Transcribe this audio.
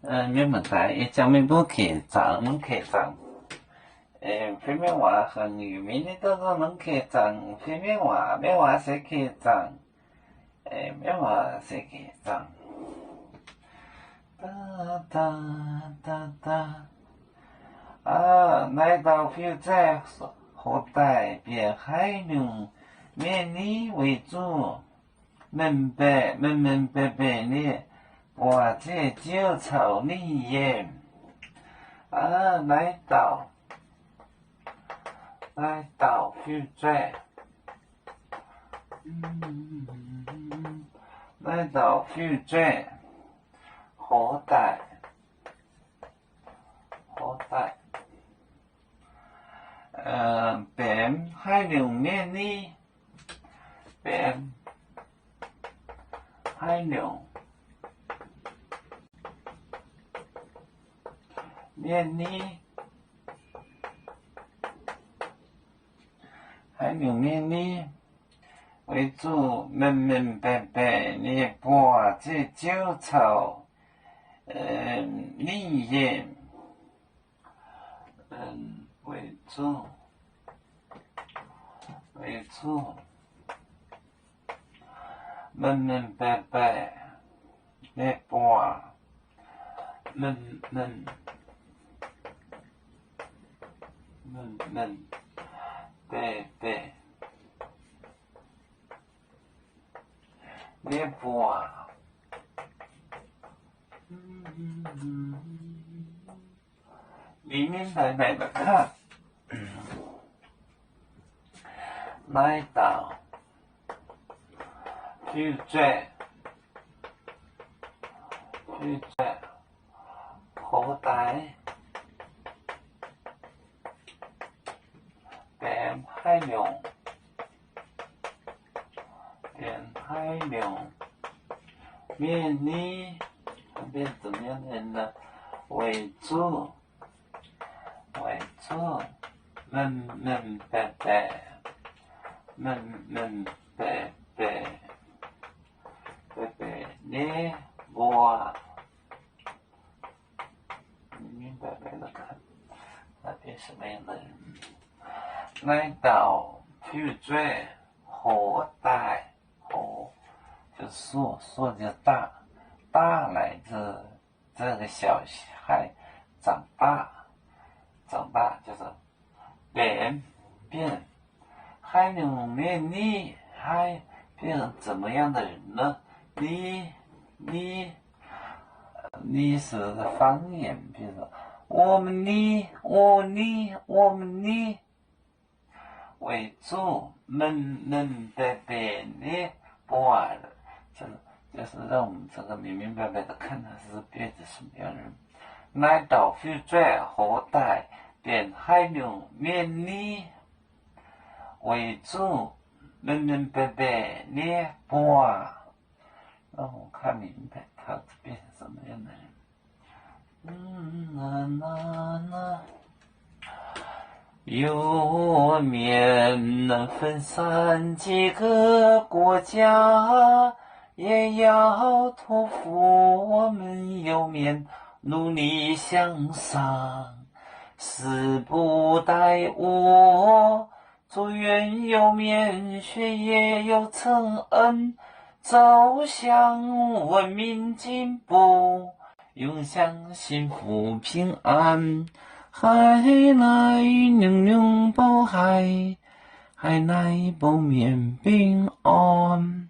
咩問題？講咩不可長，能可長。非咩話很有名的都是能可長，非咩話，咩話誰可長？咩話誰可長？哒哒哒哒。來到現在後代便還用勉勵為主，明白的。我這就操你也來到現在，來到現在後代便還用勉勵，便還用勉勵，還有勉勵為主，明白的把這就操你也為主，明白的把明白的把明白的看，來到現在後代便還用勉勵，變怎麼樣的呢？為主，明白的我明白的看，那邊什麼樣的人？來到現在後代，就說就大來這個小孩長大就是變，還有勉勵，還變成怎麼樣的人呢？你是方言，比如說我們為主，明白的把就是讓我們這個明白的看他是變成什麼樣的人。來到現在後代便還有勉勵為主，明白的把讓我看明白他是變成什麼樣的人。有面分散幾個國家，也要托付我們有面努力向上，時不待我，祝願有面學業有承恩，走向文明進步，永享幸福平安。海來擁抱海來保面平安。